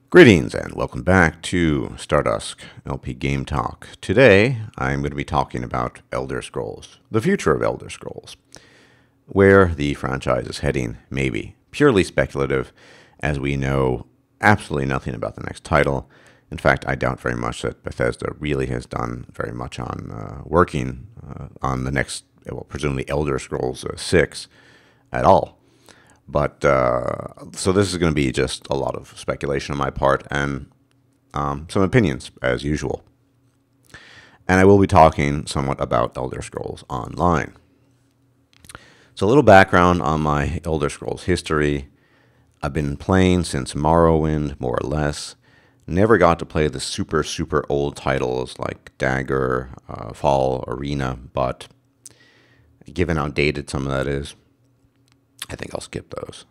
Greetings and welcome back to StarduskLP Game Talk. Today I'm going to be talking about Elder Scrolls, the future of Elder Scrolls, where the franchise is heading may be purely speculative, as we know absolutely nothing about the next title. In fact, I doubt very much that Bethesda really has done very much on working on the next, well, presumably Elder Scrolls 6 at all. But so this is going to be just a lot of speculation on my part and some opinions, as usual. And I will be talking somewhat about Elder Scrolls Online. So a little background on my Elder Scrolls history. I've been playing since Morrowind, more or less. Never got to play the super old titles like Dagger, Fall, Arena, but given how dated some of that is, I think I'll skip those.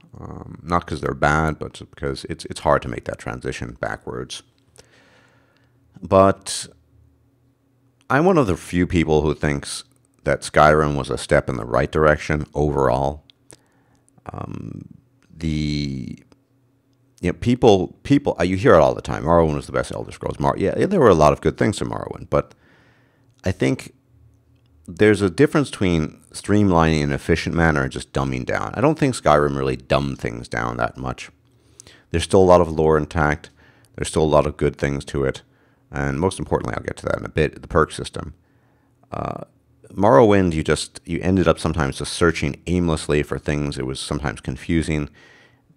Not because they're bad, but because it's hard to make that transition backwards. But I'm one of the few people who thinks that Skyrim was a step in the right direction overall. People, you hear it all the time. Morrowind was the best Elder Scrolls. Yeah, there were a lot of good things to Morrowind, but I think there's a difference between streamlining in an efficient manner and just dumbing down. I don't think Skyrim really dumbed things down that much. There's still a lot of lore intact. There's still a lot of good things to it. And most importantly, I'll get to that in a bit, the perk system. Morrowind, you ended up sometimes just searching aimlessly for things. It was sometimes confusing.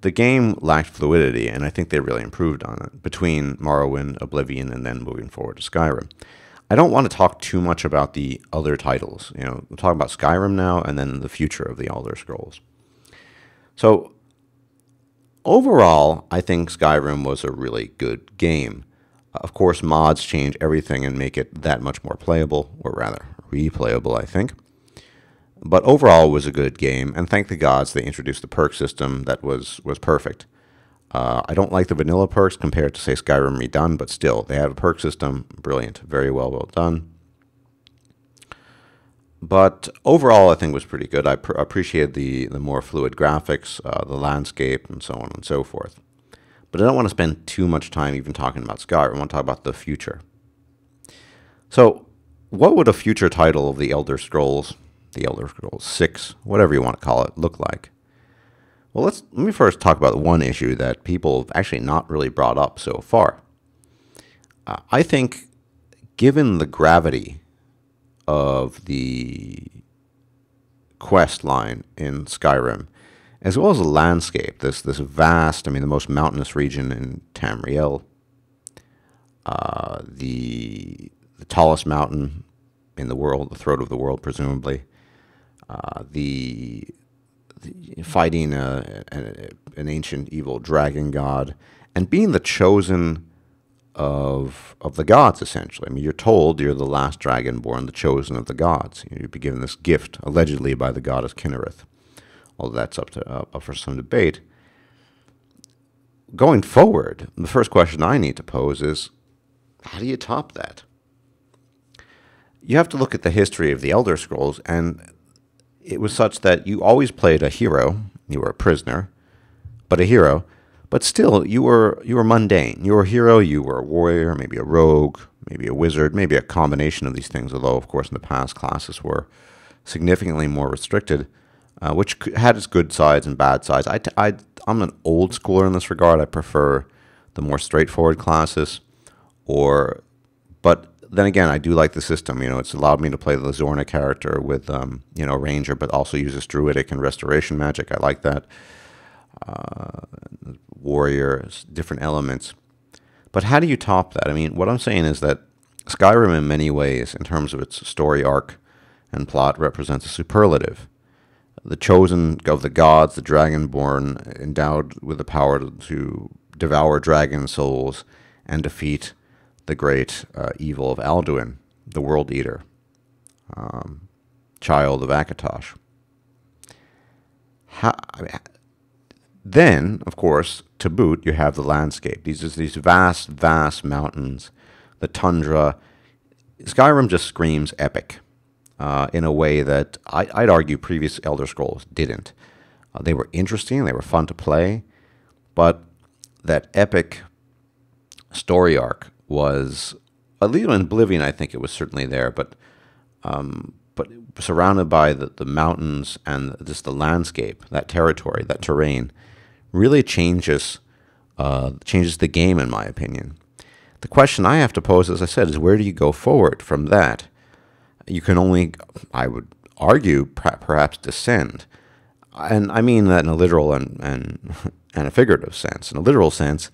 The game lacked fluidity, and I think they really improved on it between Morrowind, Oblivion, and then moving forward to Skyrim. I don't want to talk too much about the other titles. We'll talk about Skyrim now and then the future of the Elder Scrolls. So, overall, I think Skyrim was a really good game. Of course, mods change everything and make it that much more playable, or rather, replayable, I think. But overall, it was a good game, and thank the gods they introduced the perk system that was perfect. I don't like the vanilla perks compared to, say, Skyrim redone, but still, they have a perk system. Brilliant. Very well done. But overall, I think it was pretty good. I appreciated the more fluid graphics, the landscape, and so on and so forth. But I don't want to spend too much time even talking about Skyrim. I want to talk about the future. So, what would a future title of the Elder Scrolls 6, whatever you want to call it, look like? Well, let me first talk about one issue that people have actually not really brought up so far. I think, given the gravity of the quest line in Skyrim, as well as the landscape, this vast, the most mountainous region in Tamriel, the tallest mountain in the world, the throat of the world, presumably, fighting an ancient evil dragon god, and being the chosen of the gods, essentially. You're told you're the last dragonborn, the chosen of the gods. You'd be given this gift, allegedly by the goddess Kinnereth. Although that's up for some debate. Going forward, the first question I need to pose is, how do you top that? You have to look at the history of the Elder Scrolls, and it was such that you always played a hero. You were a prisoner, but a hero. But still, you were mundane. You were a hero, you were a warrior, maybe a rogue, maybe a wizard, maybe a combination of these things, although, of course, in the past, classes were significantly more restricted, which had its good sides and bad sides. I'm an old schooler in this regard. I prefer the more straightforward classes, but then again, I do like the system. It's allowed me to play the Zorna character with, Ranger, but also uses Druidic and Restoration magic. I like that. Warriors, different elements. But how do you top that? What I'm saying is that Skyrim, in many ways, in terms of its story arc and plot, represents a superlative. The chosen of the gods, the dragonborn, endowed with the power to devour dragon souls and defeat the great evil of Alduin, the World Eater, child of Akatosh. Then, of course, to boot, you have the landscape. These vast mountains, the tundra. Skyrim just screams epic in a way that I'd argue previous Elder Scrolls didn't. They were interesting, they were fun to play, but that epic story arc was, at least in Oblivion, I think it was certainly there, but surrounded by the mountains and just the landscape, that territory, that terrain, really changes the game, in my opinion. The question I have to pose, as I said, is where do you go forward from that? You can only, I would argue, perhaps descend. And I mean that in a literal and a figurative sense. In a literal sense,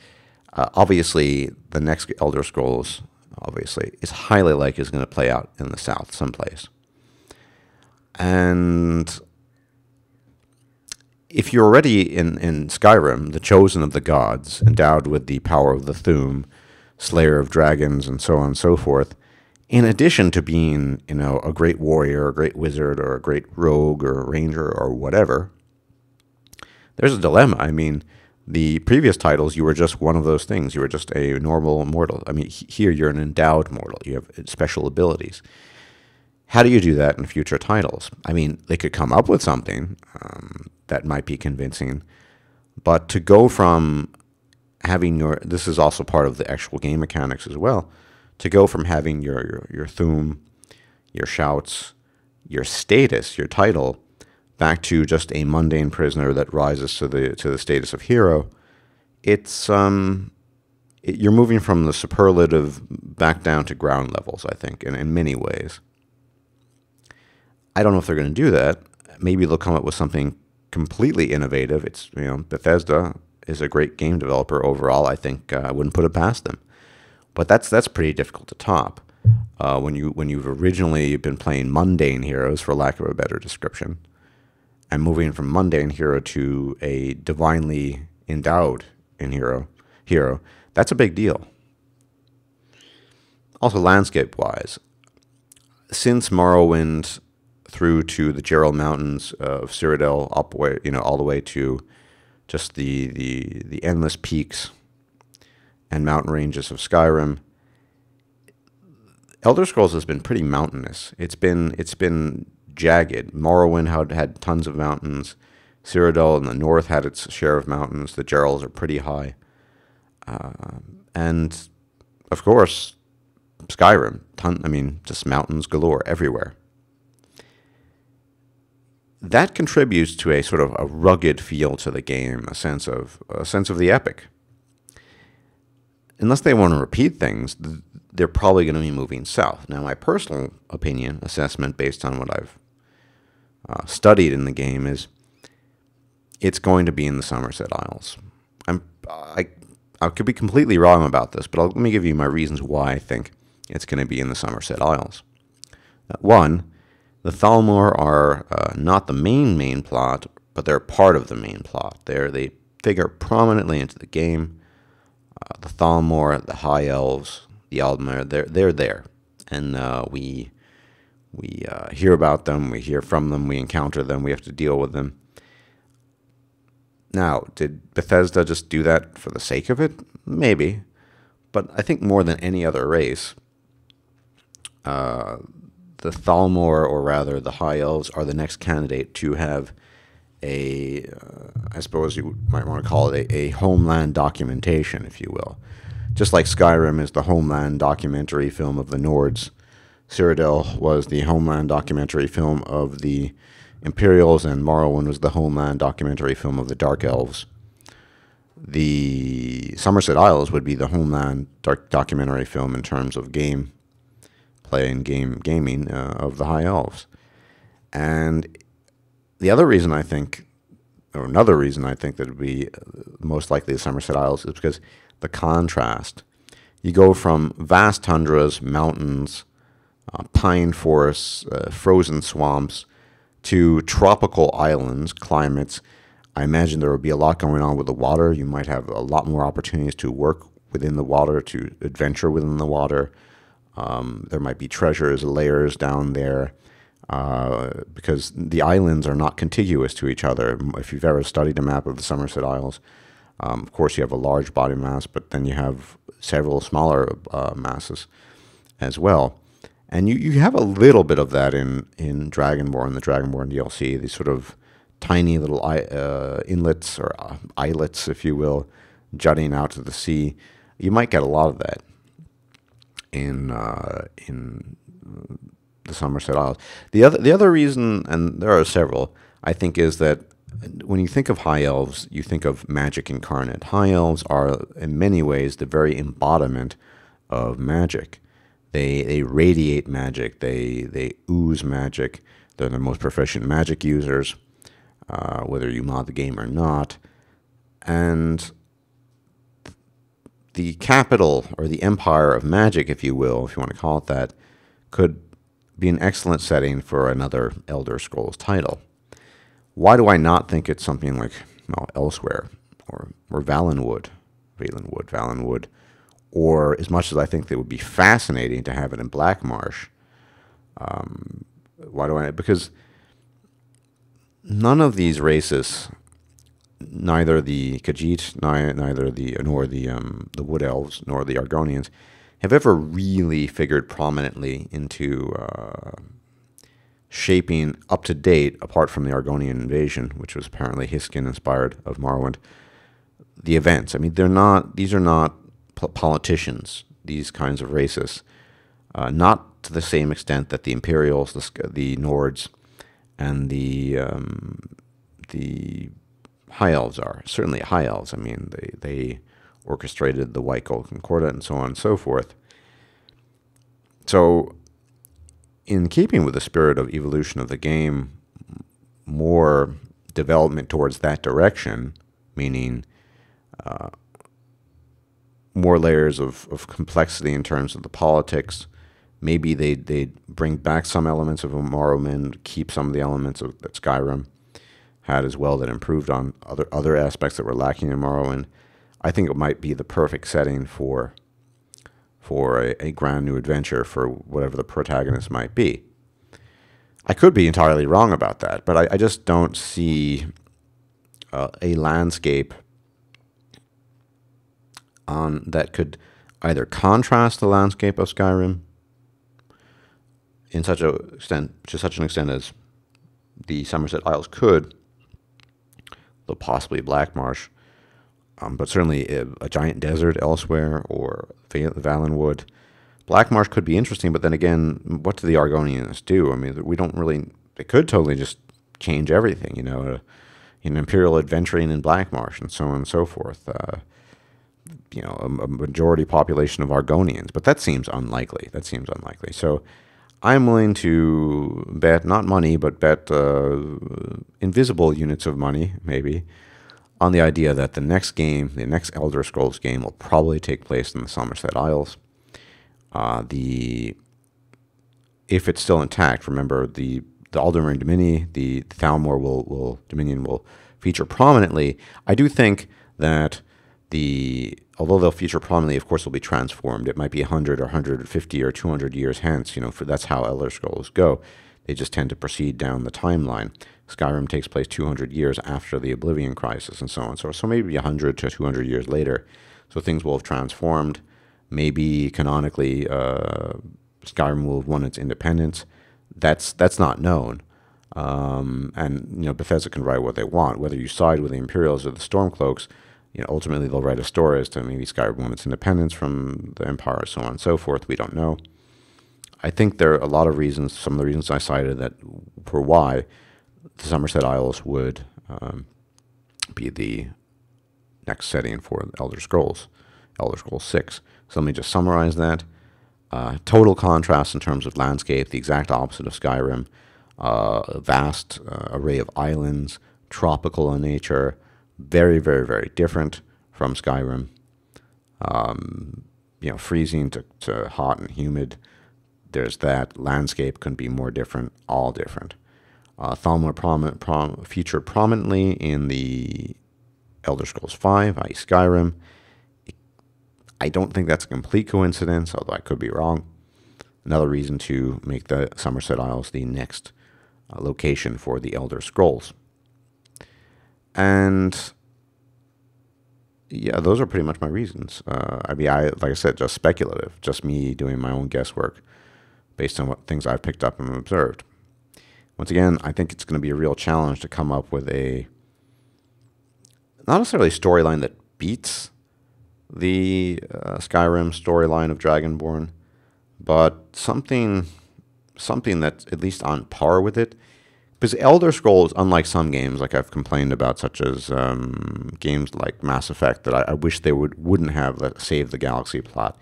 obviously, the next Elder Scrolls, obviously, is highly likely is going to play out in the south someplace. And if you're already in Skyrim, the chosen of the gods, endowed with the power of the Thu'um, slayer of dragons, and so on and so forth, in addition to being, a great warrior, a great wizard, or a great rogue, or a ranger, or whatever, there's a dilemma. I mean, the previous titles, you were just one of those things. You were just a normal mortal. I mean, here you're an endowed mortal. You have special abilities. How do you do that in future titles? I mean, they could come up with something that might be convincing, but to go from having this is also part of the actual game mechanics as well, to go from having your Thu'um, your shouts, your status, your title, back to just a mundane prisoner that rises to the status of hero, you're moving from the superlative back down to ground levels, I think, in many ways. I don't know if they're going to do that. Maybe they'll come up with something completely innovative. It's, Bethesda is a great game developer overall. I think I wouldn't put it past them. But that's pretty difficult to top. When you've originally been playing mundane heroes, for lack of a better description, and moving from mundane hero to a divinely endowed hero, that's a big deal. Also, landscape-wise, since Morrowind through to the Gerald Mountains of Cyrodiil, all the way to just the endless peaks and mountain ranges of Skyrim, Elder Scrolls has been pretty mountainous. It's been jagged. Morrowind had tons of mountains. Cyrodiil in the north had its share of mountains. The Geralds are pretty high. And, of course, Skyrim, just mountains galore everywhere. That contributes to a sort of a rugged feel to the game, a sense of the epic. Unless they want to repeat things, they're probably going to be moving south. Now, my personal opinion, assessment based on what I've studied in the game, is it's going to be in the Summerset Isles. I could be completely wrong about this, but let me give you my reasons why I think it's going to be in the Summerset Isles. One, the Thalmor are not the main plot, but they're part of the main plot. They figure prominently into the game. The Thalmor, the High Elves, the Aldmer, they're there, and we hear about them, we hear from them, we encounter them, we have to deal with them. Now, did Bethesda just do that for the sake of it? Maybe, but I think more than any other race, the Thalmor, or rather the High Elves, are the next candidate to have I suppose you might want to call it a homeland documentation, if you will. Just like Skyrim is the homeland documentary film of the Nords, Cyrodiil was the homeland documentary film of the Imperials, and Morrowind was the homeland documentary film of the Dark Elves. The Summerset Isles would be the homeland documentary film in terms of gameplay and gaming of the High Elves. And the other reason I think, or another reason I think that it would be most likely the Summerset Isles, is because the contrast. You go from vast tundras, mountains, pine forests, frozen swamps, to tropical islands, climates. I imagine there would be a lot going on with the water. You might have a lot more opportunities to work within the water, to adventure within the water. There might be treasures, layers down there, because the islands are not contiguous to each other. If you've ever studied a map of the Summerset Isles, of course you have a large body mass, but then you have several smaller masses as well. And you have a little bit of that in Dragonborn, the Dragonborn DLC, these sort of tiny little inlets or islets, if you will, jutting out to the sea. You might get a lot of that in the Summerset Isles. The other reason, and there are several, I think, is that when you think of high elves, you think of magic incarnate. High elves are, in many ways, the very embodiment of magic. They radiate magic. They ooze magic. They're the most proficient magic users, whether you mod the game or not. And the capital, or the empire of magic, if you will, if you want to call it that, could be an excellent setting for another Elder Scrolls title. Why do I not think it's something like, well, Elsewhere, or Valenwood, or as much as I think it would be fascinating to have it in Blackmarsh? Why do I? Because none of these races, neither the Khajiit, nor the Wood Elves, nor the Argonians, have ever really figured prominently into shaping up to date, apart from the Argonian invasion, which was apparently Hiskin inspired of Morrowind, the events. I mean, these are not politicians, these kinds of races, not to the same extent that the Imperials, the Nords, and the High Elves are. Certainly High Elves. I mean, they orchestrated the White Gold Concordat and so on and so forth. So, in keeping with the spirit of evolution of the game, more development towards that direction, meaning more layers of complexity in terms of the politics. Maybe they bring back some elements of Morrowind, keep some of the elements that Skyrim had as well, that improved on other aspects that were lacking in Morrowind. I think it might be the perfect setting for a grand new adventure for whatever the protagonist might be. I could be entirely wrong about that, but I just don't see a landscape that could either contrast the landscape of Skyrim to such an extent as the Summerset Isles could, though possibly Blackmarsh, but certainly a giant desert elsewhere, or Valenwood. Blackmarsh could be interesting, but then again, what do the Argonians do? I mean, we don't really. They could totally just change everything, an imperial adventuring in Blackmarsh and so on and so forth. A majority population of Argonians, but that seems unlikely. So I'm willing to bet, not money, but bet invisible units of money, maybe, on the idea that the next Elder Scrolls game, will probably take place in the Summerset Isles. If it's still intact, remember the Alderamin Domini, the Thalmor Dominion will feature prominently. I do think that although they'll feature prominently, of course, they'll be transformed. It might be 100 or 150 or 200 years hence. That's how Elder Scrolls go. They just tend to proceed down the timeline. Skyrim takes place 200 years after the Oblivion Crisis and so on. So maybe 100 to 200 years later. So things will have transformed. Maybe canonically, Skyrim will have won its independence. That's not known. And Bethesda can write what they want. Whether you side with the Imperials or the Stormcloaks, ultimately they'll write a story as to maybe Skyrim won its independence from the Empire, so on and so forth. We don't know. I think there are a lot of reasons, some of the reasons I cited, that for why the Summerset Isles would be the next setting for Elder Scrolls 6. So let me just summarize that. Total contrast in terms of landscape, the exact opposite of Skyrim. A vast array of islands, tropical in nature, very, very, very different from Skyrim. Freezing to hot and humid. There's that. Landscape couldn't be more different, all different. Thalmor featured prominently in the Elder Scrolls 5, i.e. Skyrim. I don't think that's a complete coincidence, although I could be wrong. Another reason to make the Summerset Isles the next location for the Elder Scrolls. And yeah, those are pretty much my reasons. Like I said, just speculative, just me doing my own guesswork based on what things I've picked up and observed. Once again, I think it's going to be a real challenge to come up with not necessarily a storyline that beats the Skyrim storyline of Dragonborn, but something that's at least on par with it. Because Elder Scrolls, unlike some games like I've complained about, such as games like Mass Effect, that I wish they wouldn't have Save the Galaxy plot.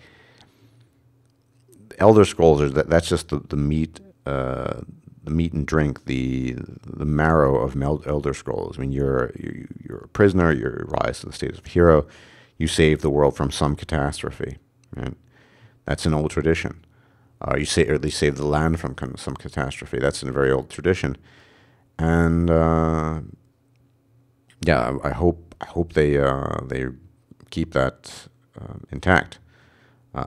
Elder Scrolls that's just the meat and drink, the marrow of Elder Scrolls. I mean, you're a prisoner. You rise to the status of hero. You save the world from some catastrophe. Right? That's an old tradition. You say, or at least save the land from some catastrophe. That's a very old tradition. And yeah, I hope they keep that intact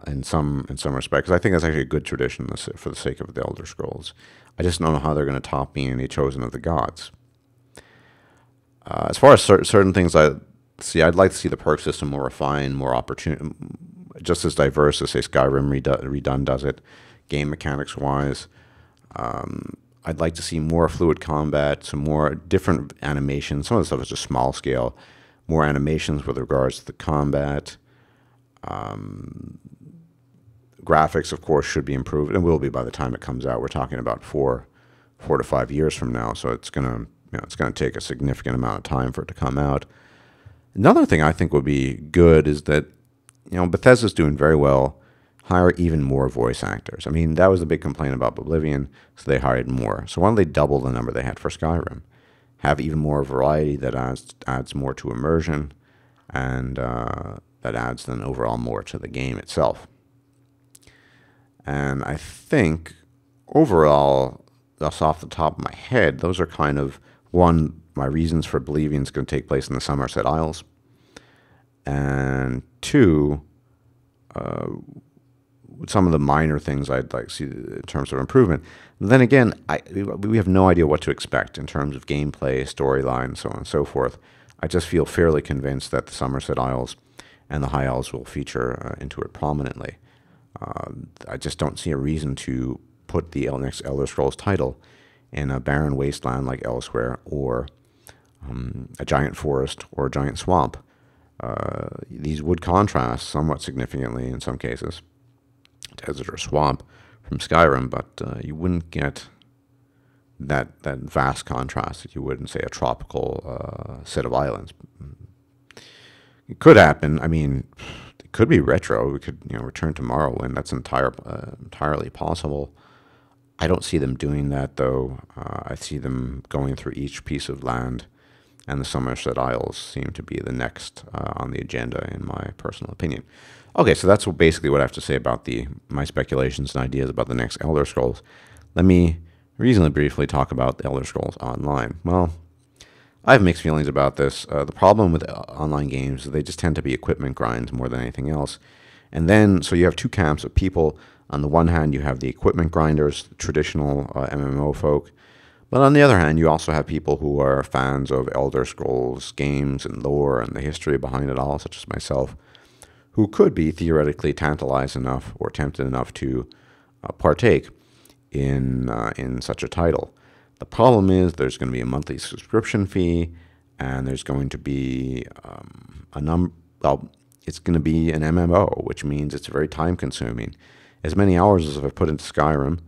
in some respects. I think that's actually a good tradition for the sake of the Elder Scrolls. I just don't know how they're going to top being a chosen of the gods. As far as certain things, I'd like to see the perk system more refined, more opportunity, just as diverse as say Skyrim redone does it, game mechanics wise. I'd like to see more fluid combat, some more different animations. Some of the stuff is just small scale. More animations with regards to the combat. Graphics, of course, should be improved, and will be by the time it comes out. We're talking about 4 to 5 years from now, so it's gonna take a significant amount of time for it to come out. Another thing I think would be good is that Bethesda's doing very well. Hire even more voice actors. I mean, that was the big complaint about Oblivion, so they hired more. So why don't they double the number they had for Skyrim? Have even more variety that adds more to immersion, and that adds then overall more to the game itself. And I think overall, just off the top of my head, those are kind of, one, my reasons for believing it's going to take place in the Summerset Isles, and two, some of the minor things I'd like to see in terms of improvement. And then again, we have no idea what to expect in terms of gameplay, storyline, so on and so forth. I just feel fairly convinced that the Summerset Isles and the High Isles will feature into it prominently. I just don't see a reason to put the next Elder Scrolls title in a barren wasteland like Elsewhere, or a giant forest or a giant swamp. These would contrast somewhat significantly in some cases, desert or swamp, from Skyrim, but you wouldn't get that vast contrast that you would in, say, a tropical set of islands. It could happen. I mean, it could be retro. We could return to Morrowind. That's entirely possible. I don't see them doing that, though. I see them going through each piece of land, and the Summerset Isles seem to be the next on the agenda, in my personal opinion. Okay, so that's basically what I have to say about my speculations and ideas about the next Elder Scrolls. Let me reasonably briefly talk about the Elder Scrolls Online. Well, I have mixed feelings about this. The problem with online games is they just tend to be equipment grinds more than anything else. And then, so you have two camps of people. On the one hand, you have the equipment grinders, the traditional MMO folk. But on the other hand, you also have people who are fans of Elder Scrolls games and lore and the history behind it all, such as myself, who could be theoretically tantalized enough or tempted enough to partake in such a title. The problem is there's going to be a monthly subscription fee, and there's going to be it's going to be an MMO, which means it's very time-consuming. As many hours as I've put into Skyrim,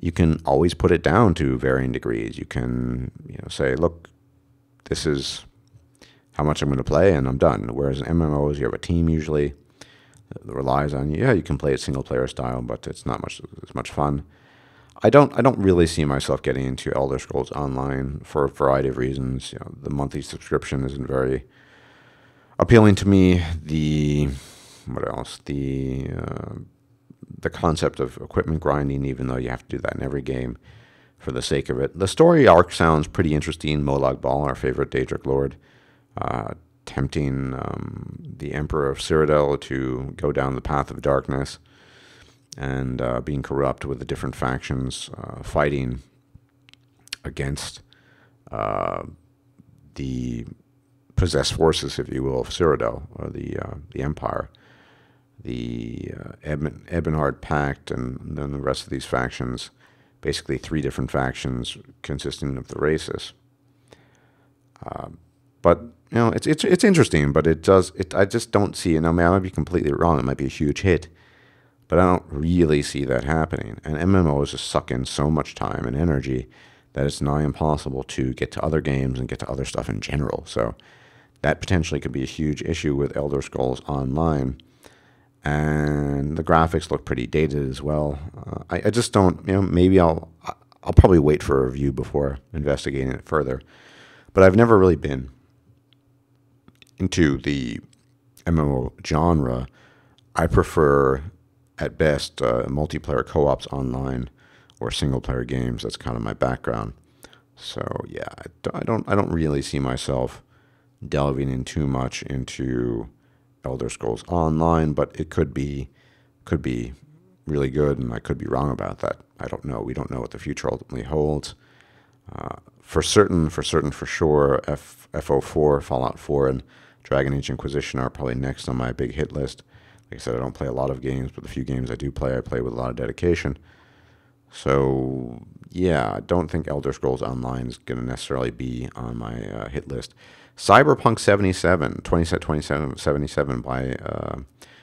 you can always put it down to varying degrees. You can say, look, this is how much I'm going to play, and I'm done. Whereas in MMOs, you have a team usually that relies on you. Yeah, you can play it single-player style, but it's not as much fun. I don't really see myself getting into Elder Scrolls Online for a variety of reasons. The monthly subscription isn't very appealing to me. What else? The concept of equipment grinding, even though you have to do that in every game for the sake of it. The story arc sounds pretty interesting. Molag Bal, our favorite Daedric Lord, tempting the Emperor of Cyrodiil to go down the path of darkness, and being corrupt with the different factions fighting against the possessed forces, if you will, of Cyrodiil, or the Empire. The Ebonheart Pact, and then the rest of these factions, basically 3 different factions consisting of the races. But it's interesting, but I just don't see it. I mean, I might be completely wrong. It might be a huge hit, but I don't really see that happening. And MMOs just suck in so much time and energy that it's nigh impossible to get to other games and get to other stuff in general. So that potentially could be a huge issue with Elder Scrolls Online. And the graphics look pretty dated as well. I just don't, maybe I'll probably wait for a review before investigating it further. But I've never really been into the MMO genre. I prefer, at best, multiplayer co-ops online or single-player games. That's kind of my background. So yeah, I don't really see myself delving in too much into Elder Scrolls Online, but it could be really good, and I could be wrong about that. I don't know. We don't know what the future ultimately holds. For sure, FO4, Fallout 4, and Dragon Age Inquisition are probably next on my big hit list. Like I said, I don't play a lot of games, but the few games I do play, I play with a lot of dedication. So yeah, I don't think Elder Scrolls Online is going to necessarily be on my hit list. Cyberpunk 2077 by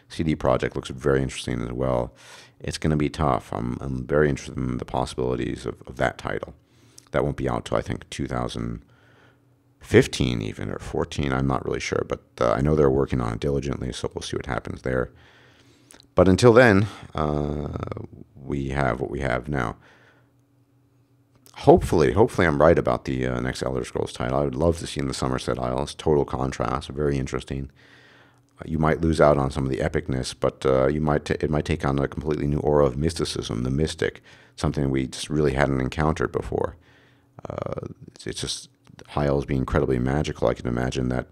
CD Projekt looks very interesting as well. It's going to be tough. I'm very interested in the possibilities of that title. That won't be out till I think 2015 even, or 14. I'm not really sure, but I know they're working on it diligently, so we'll see what happens there. But until then, we have what we have now. Hopefully I'm right about the next Elder Scrolls title. I would love to see in the Summerset Isles. Total contrast, very interesting. You might lose out on some of the epicness, but it might take on a completely new aura of mysticism, the mystic, something we just really hadn't encountered before. It's just Isles being incredibly magical. I can imagine that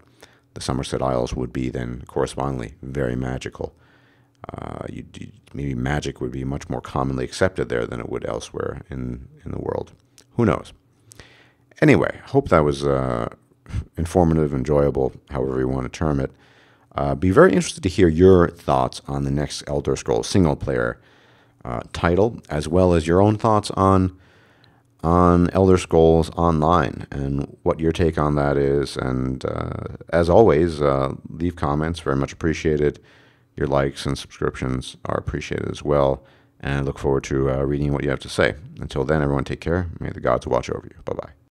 the Summerset Isles would be then correspondingly very magical. Maybe magic would be much more commonly accepted there than it would elsewhere in the world. Who knows? Anyway, hope that was informative, enjoyable, however you want to term it. Be very interested to hear your thoughts on the next Elder Scrolls single-player title, as well as your own thoughts on Elder Scrolls Online and what your take on that is. And as always, leave comments, very much appreciated. Your likes and subscriptions are appreciated as well. And I look forward to reading what you have to say. Until then, everyone take care. May the gods watch over you. Bye-bye.